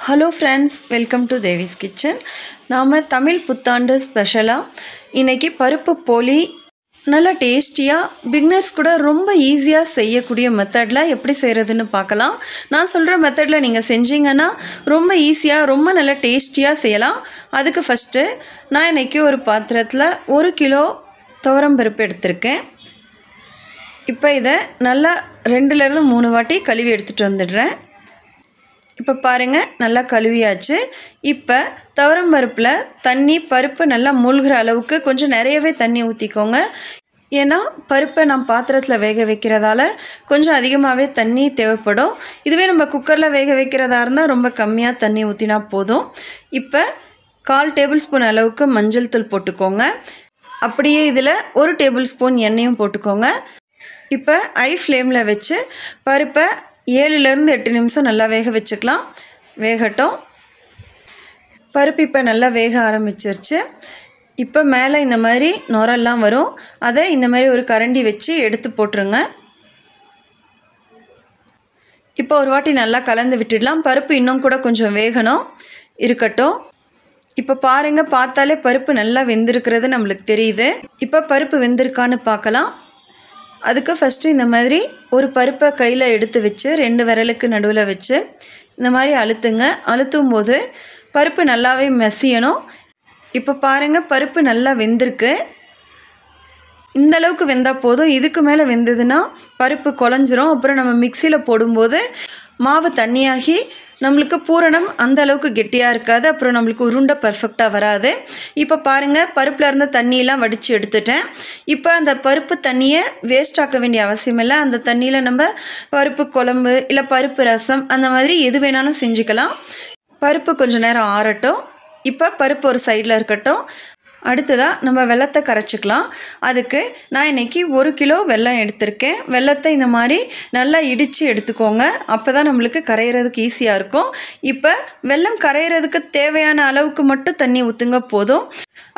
Hello friends, welcome to Devi's kitchen. நாம் தமிழ் புத்தாண்டு ஸ்பெஷலாக இன்றைக்கி பருப்பு போலி நல்லா டேஸ்டியாக பிகினர்ஸ் கூட ரொம்ப ஈஸியாக செய்யக்கூடிய மெத்தடில் எப்படி செய்கிறதுன்னு பார்க்கலாம். நான் சொல்கிற மெத்தடில் நீங்கள் செஞ்சீங்கன்னா ரொம்ப ஈஸியாக ரொம்ப நல்லா டேஸ்டியாக செய்யலாம். அதுக்கு ஃபஸ்ட்டு நான் இன்றைக்கி ஒரு பாத்திரத்தில் 1 கிலோ துவரம்பருப்பு எடுத்திருக்கேன். இப்போ இதை நல்லா 2லேருந்து 3 வாட்டி கழுவி எடுத்துகிட்டு வந்துடுறேன். இப்போ பாருங்கள், நல்லா கழுவியாச்சு. இப்போ துவரம்பருப்பில் தண்ணி பருப்பு நல்லா மூழ்கிற அளவுக்கு கொஞ்சம் நிறையவே தண்ணி ஊற்றிக்கோங்க. ஏன்னா பருப்பை நான் பாத்திரத்தில் வேக வைக்கிறதால கொஞ்சம் அதிகமாகவே தண்ணி தேவைப்படும். இதுவே நம்ம குக்கரில் வேக வைக்கிறதா இருந்தால் ரொம்ப கம்மியாக தண்ணி ஊற்றினா போதும். இப்போ 1/4 டேபிள் ஸ்பூன் அளவுக்கு மஞ்சள் தூள் போட்டுக்கோங்க. அப்படியே இதில் 1 டேபிள் ஸ்பூன் எண்ணெயும் போட்டுக்கோங்க. இப்போ ஹை ஃப்ளேமில் வச்சு பருப்பை 7லேருந்து 8 நிமிஷம் நல்லா வேக வச்சுக்கலாம். வேகட்டும். பருப்பு இப்போ நல்லா வேக ஆரம்பிச்சிருச்சு. இப்போ மேலே இந்த மாதிரி நுரெல்லாம் வரும். அதை இந்த மாதிரி ஒரு கரண்டி வச்சு எடுத்து போட்டுருங்க. இப்போ ஒரு வாட்டி நல்லா கலந்து விட்டுடலாம். பருப்பு இன்னும் கூட கொஞ்சம் வேகணும், இருக்கட்டும். இப்போ பாருங்கள், பார்த்தாலே பருப்பு நல்லா வெந்திருக்கிறது நம்மளுக்கு தெரியுது. இப்போ பருப்பு வெந்திருக்கான்னு பார்க்கலாம். அதுக்கு ஃபஸ்ட்டு இந்த மாதிரி ஒரு பருப்பை கையில் எடுத்து வச்சு 2 விரலுக்கு நடுவில் வச்சு இந்த மாதிரி அழுத்துங்க. அழுத்தும் போது பருப்பு நல்லாவே மசியணும். இப்போ பாருங்கள், பருப்பு நல்லா வெந்திருக்கு. இந்த அளவுக்கு வெந்தால் போதும். இதுக்கு மேலே வெந்ததுன்னா பருப்பு குழஞ்சிரும். அப்புறம் நம்ம மிக்சியில் போடும்போது மாவு தண்ணியாகி நம்மளுக்கு பூரணம் அந்த அளவுக்கு கெட்டியாக இருக்காது. அப்புறம் நம்மளுக்கு உருண்டை பர்ஃபெக்டாக வராது. இப்போ பாருங்கள், பருப்பில் இருந்த தண்ணியெலாம் வடித்து எடுத்துட்டேன். இப்போ அந்த பருப்பு தண்ணியை வேஸ்ட் ஆக்க வேண்டிய அவசியம் இல்லை. அந்த தண்ணியில் நம்ம பருப்பு குழம்பு இல்லை பருப்பு ரசம் அந்த மாதிரி எது வேணாலும் செஞ்சுக்கலாம். பருப்பு கொஞ்சம் நேரம் ஆறட்டும். இப்போ பருப்பு ஒரு சைடில் இருக்கட்டும். அடுத்ததாக நம்ம வெல்லத்தை கரைச்சிக்கலாம். அதுக்கு நான் இன்றைக்கி 1 கிலோ வெல்லம் எடுத்திருக்கேன். வெல்லத்தை இந்த மாதிரி நல்லா இடித்து எடுத்துக்கோங்க. அப்போ தான் நம்மளுக்கு கரையிறதுக்கு ஈஸியாக இருக்கும். இப்போ வெல்லம் கரையிறதுக்கு தேவையான அளவுக்கு மட்டும் தண்ணி ஊற்றுங்க போதும்.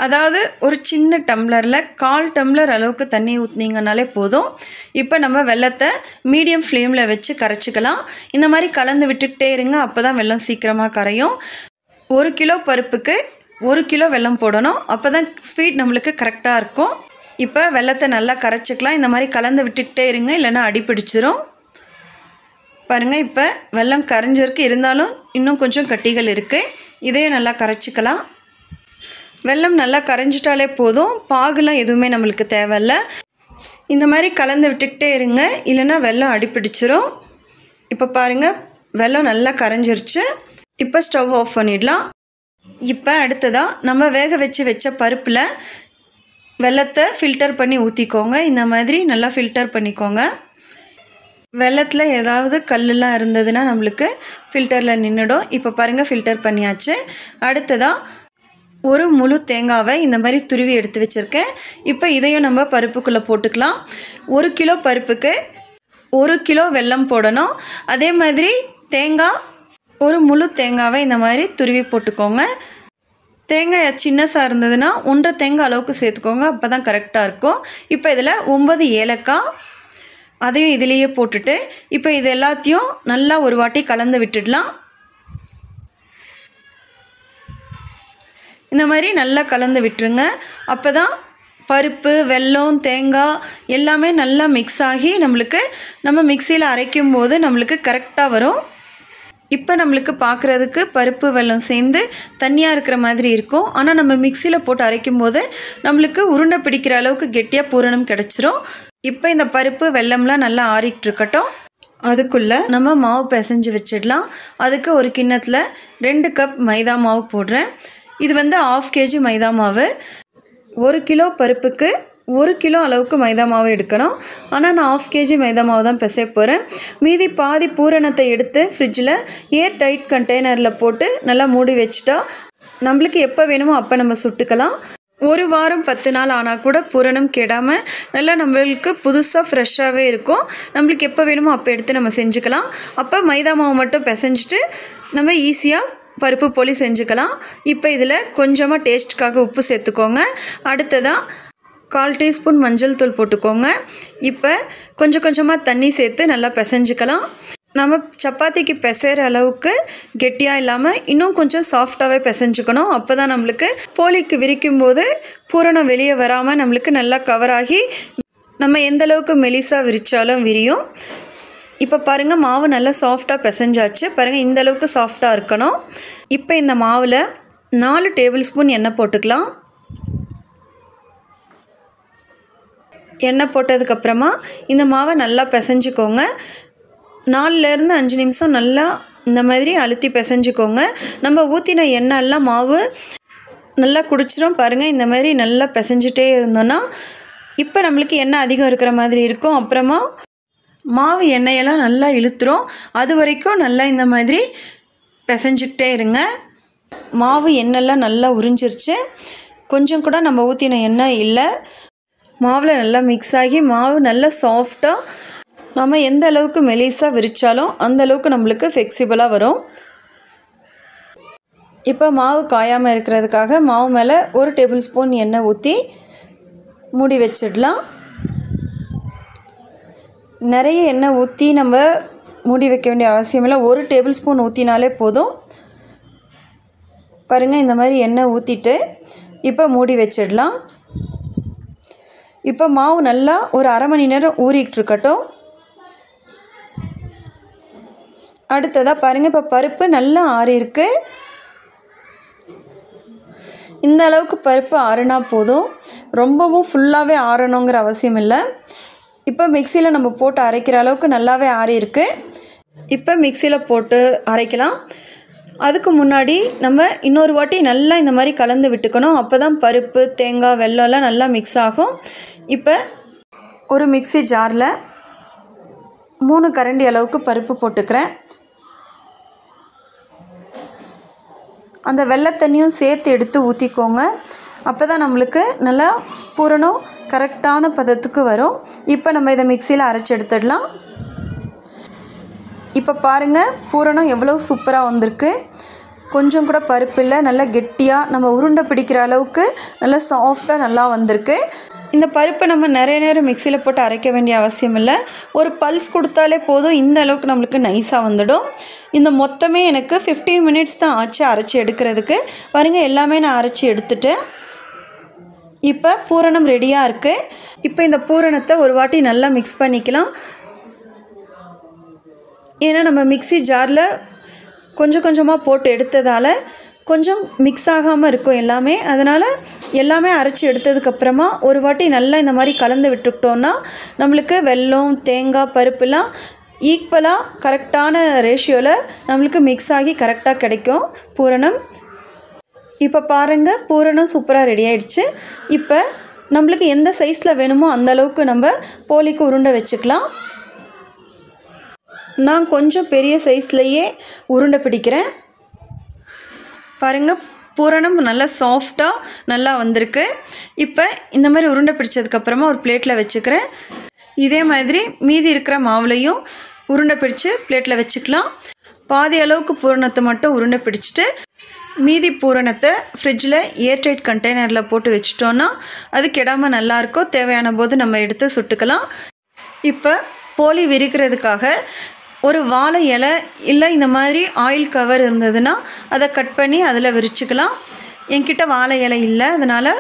அதாவது ஒரு சின்ன டம்ளரில் 1/4 டம்ளர் அளவுக்கு தண்ணி ஊற்றினீங்கனாலே போதும். இப்போ நம்ம வெல்லத்தை மீடியம் ஃப்ளேமில் வச்சு கரைச்சிக்கலாம். இந்த மாதிரி கலந்து விட்டுக்கிட்டே இருங்க. அப்போ தான் வெல்லம் சீக்கிரமாக கரையும். 1 கிலோ பருப்புக்கு 1 கிலோ வெல்லம் போடணும். அப்போ தான் ஸ்வீட் நம்மளுக்கு கரெக்டாக இருக்கும். இப்போ வெல்லத்தை நல்லா கரைச்சிக்கலாம். இந்த மாதிரி கலந்து விட்டுக்கிட்டே இருங்க, இல்லைன்னா அடிப்பிடிச்சிரும். பாருங்கள், இப்போ வெல்லம் கரைஞ்சிருக்கு. இருந்தாலும் இன்னும் கொஞ்சம் கட்டிகள் இருக்குது. இதையும் நல்லா கரைச்சிக்கலாம். வெல்லம் நல்லா கரைஞ்சிட்டாலே போதும். பாகுலாம் எதுவுமே நம்மளுக்கு தேவையில்லை. இந்த மாதிரி கலந்து விட்டுக்கிட்டே இருங்க, இல்லைன்னா வெல்லம் அடிப்பிடிச்சிரும். இப்போ பாருங்கள், வெல்லம் நல்லா கரைஞ்சிருச்சு. இப்போ ஸ்டவ் ஆஃப் பண்ணிடலாம். இப்போ அடுத்ததாக நம்ம வேக வச்ச பருப்பில் வெல்லத்தை ஃபில்டர் பண்ணி ஊற்றிக்கோங்க. இந்த மாதிரி நல்லா ஃபில்டர் பண்ணிக்கோங்க. வெல்லத்தில் ஏதாவது கல்லெலாம் இருந்ததுன்னா நம்மளுக்கு ஃபில்டரில் நின்றுடும். இப்போ பாருங்கள், ஃபில்டர் பண்ணியாச்சு. அடுத்ததாக ஒரு முழு தேங்காவை இந்த மாதிரி துருவி எடுத்து வச்சுருக்கேன். இப்போ இதையும் நம்ம பருப்புக்குள்ளே போட்டுக்கலாம். 1 கிலோ பருப்புக்கு 1 கிலோ வெல்லம் போடணும். அதே மாதிரி தேங்காய், ஒரு முழு தேங்காவை இந்த மாதிரி துருவி போட்டுக்கோங்க. தேங்காய் சின்னசாக இருந்ததுன்னா 1.5 தேங்காய் அளவுக்கு சேர்த்துக்கோங்க. அப்போ தான் கரெக்டாக இருக்கும். இப்போ இதில் 9 ஏலக்காய் அதையும் இதிலேயே போட்டுட்டு இப்போ இது எல்லாத்தையும் நல்லா ஒரு வாட்டி கலந்து விட்டுடலாம். இந்த மாதிரி நல்லா கலந்து விட்டுருங்க. அப்போ தான் பருப்பு, வெல்லம், தேங்காய் எல்லாமே நல்லா மிக்ஸ் ஆகி நம்மளுக்கு நம்ம மிக்சியில் அரைக்கும் போது நம்மளுக்கு கரெக்டாக வரும். இப்போ நம்மளுக்கு பார்க்குறதுக்கு பருப்பு வெல்லம் சேர்ந்து தண்ணியாக இருக்கிற மாதிரி இருக்கும். ஆனால் நம்ம மிக்சியில் போட்டு அரைக்கும் போது நம்மளுக்கு உருண்டை பிடிக்கிற அளவுக்கு கெட்டியாக பூரணம் கிடச்சிரும். இப்போ இந்த பருப்பு வெல்லம்லாம் நல்லா ஆறிக்கிட்டு இருக்கட்டும். அதுக்குள்ளே நம்ம மாவு பிசைஞ்சு வச்சிடலாம். அதுக்கு ஒரு கிண்ணத்தில் 2 கப் மைதா மாவு போடுறேன். இது 1/2 kg மைதா மாவு. 1 கிலோ பருப்புக்கு 1 கிலோ அளவுக்கு மைதா மாவு எடுக்கணும். ஆனால் நான் 1/2 kg மைதா மாவு தான் பிசைய போகிறேன். மீதி பாதி பூரணத்தை எடுத்து ஃப்ரிட்ஜில் ஏர் டைட் கண்டெய்னரில் போட்டு நல்லா மூடி வச்சுட்டா நம்மளுக்கு எப்போ வேணுமோ அப்போ நம்ம சுட்டுக்கலாம். 1 வாரம் 10 நாள் ஆனால் கூட பூரணம் கெடாமல் நல்லா நம்மளுக்கு புதுசாக ஃப்ரெஷ்ஷாகவே இருக்கும். நம்மளுக்கு எப்போ வேணுமோ அப்போ எடுத்து நம்ம செஞ்சுக்கலாம். அப்போ மைதா மாவு மட்டும் பிசைஞ்சிட்டு நம்ம ஈஸியாக பருப்பு போலி செஞ்சுக்கலாம். இப்போ இதில் கொஞ்சமாக டேஸ்ட்டுக்காக உப்பு சேர்த்துக்கோங்க. அடுத்ததாக 1/4 டீஸ்பூன் மஞ்சள் தூள் போட்டுக்கோங்க. இப்போ கொஞ்சம் கொஞ்சமாக தண்ணி சேர்த்து நல்லா பிசைஞ்சிக்கலாம். நம்ம சப்பாத்திக்கு பிசைகிற அளவுக்கு கெட்டியாக இல்லாமல் இன்னும் கொஞ்சம் சாஃப்டாகவே பிசைஞ்சுக்கணும். அப்போ தான் நம்மளுக்கு போலிக்கு விரிக்கும் போது பூரணம் வெளியே வராமல் நம்மளுக்கு நல்லா கவர் ஆகி நம்ம எந்தளவுக்கு மெலிசாக விரித்தாலும் விரியும். இப்போ பாருங்கள், மாவு நல்லா சாஃப்டாக பிசைஞ்சாச்சு. பாருங்கள், இந்த அளவுக்கு சாஃப்டாக இருக்கணும். இப்போ இந்த மாவில் 4 டேபிள் ஸ்பூன் எண்ணெய் போட்டுக்கலாம். எண்ணெய் போட்டதுக்கப்புறமா இந்த மாவை நல்லா பிசைஞ்சிக்கோங்க. 4லேருந்து 5 நிமிஷம் நல்லா இந்த மாதிரி அழுத்தி பிசைஞ்சிக்கோங்க. நம்ம ஊற்றின எண்ணெயெல்லாம் மாவு நல்லா குடிச்சிடும். பாருங்கள், இந்த மாதிரி நல்லா பிசைஞ்சிட்டே இருந்தோன்னா இப்போ நம்மளுக்கு எண்ணெய் அதிகம் இருக்கிற மாதிரி இருக்கும். அப்புறமா மாவு எண்ணெயெல்லாம் நல்லா இழுத்துரும். அது வரைக்கும் நல்லா இந்த மாதிரி பிசைஞ்சிக்கிட்டே இருங்க. மாவு எண்ணெய்லாம் நல்லா உறிஞ்சிருச்சு. கொஞ்சம் கூட நம்ம ஊற்றின எண்ணெய் இல்லை. மாவில் நல்லா மிக்ஸ் ஆகி மாவு நல்லா சாஃப்டாக நம்ம எந்த அளவுக்கு மெலிசாக விரித்தாலும் அந்த அளவுக்கு நம்மளுக்கு ஃப்ளெக்சிபிளாக வரும். இப்போ மாவு காயாமல் இருக்கிறதுக்காக மாவு மேலே 1 டேபிள் ஸ்பூன் எண்ணெய் ஊற்றி மூடி வச்சிடலாம். நிறைய எண்ணெய் ஊற்றி நம்ம மூடி வைக்க வேண்டிய அவசியம் இல்லை. 1 டேபிள் ஸ்பூன் ஊற்றினாலே போதும். பாருங்கள், இந்த மாதிரி எண்ணெய் ஊற்றிட்டு இப்போ மூடி வச்சிடலாம். இப்போ மாவு நல்லா ஒரு அரை மணி நேரம் ஊறிக்கிட்டு இருக்கட்டும். அடுத்ததாக பாருங்கள், இப்போ பருப்பு நல்லா ஆறியிருக்கு. இந்த அளவுக்கு பருப்பு ஆறினா போதும். ரொம்பவும் ஃபுல்லாகவே ஆறணுங்கிற அவசியம் இல்லை. இப்போ மிக்சியில் நம்ம போட்டு அரைக்கிற அளவுக்கு நல்லாவே ஆறியிருக்கு. இப்போ மிக்சியில் போட்டு அரைக்கலாம். அதுக்கு முன்னாடி நம்ம இன்னொரு வாட்டி நல்லா இந்த மாதிரி கலந்து விட்டுக்கணும். அப்போ தான் பருப்பு, தேங்காய், வெல்லம்லாம் நல்லா மிக்ஸ் ஆகும். இப்போ ஒரு மிக்ஸி ஜாரில் 3 கரண்டி அளவுக்கு பருப்பு போட்டுக்கிறேன். அந்த வெல்லத்தண்ணியும் சேர்த்து எடுத்து ஊற்றிக்கோங்க. அப்போ தான் நம்மளுக்கு நல்லா பூரணம் கரெக்டான பதத்துக்கு வரும். இப்போ நம்ம இதை மிக்சியில் அரைச்சி எடுத்துடலாம். இப்போ பாருங்கள், பூரணம் எவ்வளோ சூப்பராக வந்திருக்கு. கொஞ்சம் கூட பருப்பு இல்லை, நல்லா கெட்டியாக நம்ம உருண்டை பிடிக்கிற அளவுக்கு நல்லா சாஃப்டாக நல்லா வந்திருக்கு. இந்த பருப்பை நம்ம நிறைய நேரம் மிக்சியில் போட்டு அரைக்க வேண்டிய அவசியம் இல்லை. ஒரு பல்ஸ் கொடுத்தாலே போதும், இந்த அளவுக்கு நம்மளுக்கு நைஸாக வந்துடும். இந்த மொத்தமே எனக்கு 15 மினிட்ஸ் தான் ஆச்சு அரைச்சி எடுக்கிறதுக்கு. பாருங்கள், எல்லாமே நான் அரைச்சி எடுத்துட்டேன். இப்போ பூரணம் ரெடியாக இருக்குது. இப்போ இந்த பூரணத்தை ஒரு வாட்டி நல்லா மிக்ஸ் பண்ணிக்கலாம். ஏன்னா நம்ம மிக்ஸி ஜாரில் கொஞ்சம் கொஞ்சமாக போட்டு எடுத்ததால் கொஞ்சம் மிக்ஸ் ஆகாமல் இருக்கும் எல்லாமே. அதனால் எல்லாமே அரைச்சி எடுத்ததுக்கப்புறமா ஒரு வாட்டி நல்லா இந்த மாதிரி கலந்து விட்டுக்கிட்டோன்னா நம்மளுக்கு வெல்லம், தேங்காய், பருப்புலாம் ஈக்குவலாக கரெக்டான ரேஷியோவில் நம்மளுக்கு மிக்ஸ் ஆகி கரெக்டாக கிடைக்கும் பூரணம். இப்போ பாருங்கள், பூரணம் சூப்பராக ரெடி ஆகிடுச்சு. இப்போ நம்மளுக்கு எந்த சைஸில் வேணுமோ அந்த அளவுக்கு நம்ம போலிக்கு உருண்டை வச்சுக்கலாம். நான் கொஞ்சம் பெரிய சைஸ்லையே உருண்டை பிடிக்கிறேன். பாருங்கள், பூரணம் நல்லா சாஃப்டாக நல்லா வந்திருக்கு. இப்போ இந்த மாதிரி உருண்டை பிடிச்சதுக்கப்புறமா ஒரு பிளேட்டில் வச்சுக்கிறேன். இதே மாதிரி மீதி இருக்கிற மாவுலையும் உருண்டை பிடிச்சி பிளேட்டில் வச்சுக்கலாம். பாதி அளவுக்கு பூரணத்தை மட்டும் உருண்டை பிடிச்சிட்டு மீதி பூரணத்தை ஃப்ரிட்ஜில் ஏர்டைட் கண்டெய்னரில் போட்டு வச்சிட்டோன்னா அது கெடாமல் நல்லாயிருக்கும். தேவையான போது நம்ம எடுத்து சுட்டுக்கலாம். இப்போ போலி விரிக்கிறதுக்காக ஒரு வாழை இலை இல்லை இந்த மாதிரி ஆயில் கவர் இருந்ததுன்னா அதை கட் பண்ணி அதில் விரிச்சுக்கலாம். என்கிட்ட வாழை இலை இல்லை, அதனால்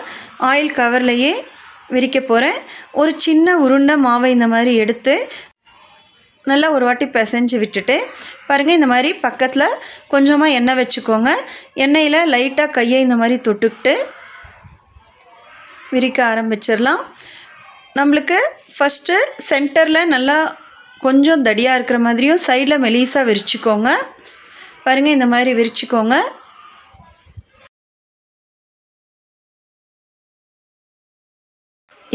ஆயில் கவர்லையே விரிக்க போகிறேன். ஒரு சின்ன உருண்டை மாவை இந்த மாதிரி எடுத்து நல்லா ஒரு வாட்டி பிசைஞ்சு விட்டுட்டு பாருங்கள், இந்த மாதிரி பக்கத்தில் கொஞ்சமாக எண்ணெய் வச்சுக்கோங்க. எண்ணெயில் லைட்டாக கையை இந்த மாதிரி தொட்டுக்கிட்டு விரிக்க ஆரம்பிச்சிடலாம். நம்மளுக்கு ஃபஸ்ட்டு சென்டரில் நல்லா கொஞ்சம் தடியாக இருக்கிற மாதிரியும் சைடில் மெலிசாக விரிச்சுக்கோங்க. பாருங்கள், இந்த மாதிரி விரிச்சுக்கோங்க.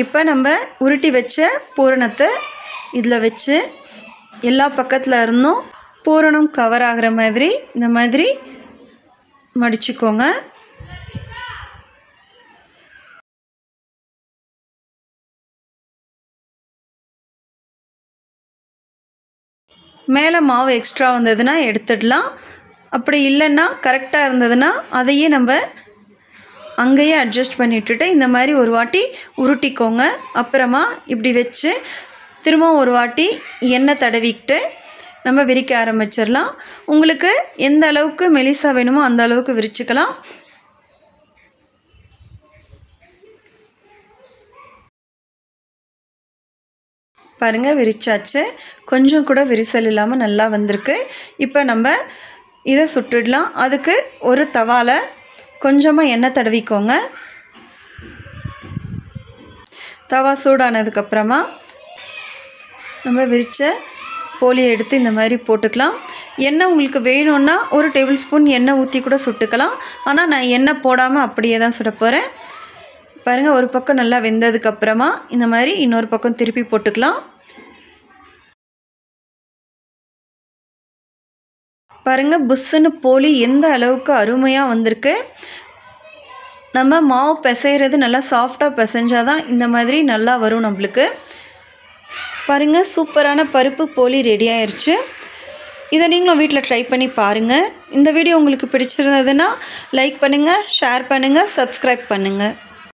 இப்போ நம்ம உருட்டி வச்ச பூரணத்தை இதில் வச்சு எல்லா பக்கத்தில் இருந்தும் பூரணம் கவர் ஆகிற மாதிரி இந்த மாதிரி மடிச்சுக்கோங்க. மேலே மாவு எக்ஸ்ட்ரா வந்ததுன்னா எடுத்துடலாம். அப்படி இல்லைன்னா கரெக்டாக இருந்ததுன்னா அதையே நம்ம அங்கேயே அட்ஜஸ்ட் பண்ணிவிட்டுட்டு இந்த மாதிரி ஒரு வாட்டி உருட்டிக்கோங்க. அப்புறமா இப்படி வச்சு திரும்ப ஒரு வாட்டி எண்ணெய் தடவிக்கிட்டு நம்ம விரிக்க ஆரம்பிச்சிடலாம். உங்களுக்கு எந்த அளவுக்கு மெலிசா வேணுமோ அந்த அளவுக்கு விரிச்சுக்கலாம். பாருங்கள், விரிச்சாச்சு. கொஞ்சம் கூட விரிசல் இல்லாமல் நல்லா வந்திருக்கு. இப்போ நம்ம இதை சுட்டுடலாம். அதுக்கு ஒரு தவால கொஞ்சமாக எண்ணெய் தடவிக்கோங்க. தவா சூடானதுக்கப்புறமா நம்ம விரித்த போலியை எடுத்து இந்த மாதிரி போட்டுக்கலாம். எண்ணெய் உங்களுக்கு வேணும்னா ஒரு டேபிள் ஸ்பூன் எண்ணெய் ஊற்றி கூட சுட்டுக்கலாம். ஆனால் நான் எண்ணெய் போடாமல் அப்படியே தான் சுட போகிறேன். பாருங்கள், ஒரு பக்கம் நல்லா வெந்ததுக்கப்புறமா இந்த மாதிரி இன்னொரு பக்கம் திருப்பி போட்டுக்கலாம். பாருங்கள், புஷ்ஷுன்னு போலி எந்த அளவுக்கு அருமையாக வந்திருக்கு. நம்ம மாவு பிசைகிறது நல்லா சாஃப்டாக பிசைஞ்சால் தான் இந்த மாதிரி நல்லா வரும் நம்மளுக்கு. பாருங்கள், சூப்பரான பருப்பு போலி ரெடி ஆயிடுச்சு. இதை நீங்களும் வீட்டில் ட்ரை பண்ணி பாருங்கள். இந்த வீடியோ உங்களுக்கு பிடிச்சிருந்ததுன்னா லைக் பண்ணுங்கள், ஷேர் பண்ணுங்கள், சப்ஸ்கிரைப் பண்ணுங்கள்.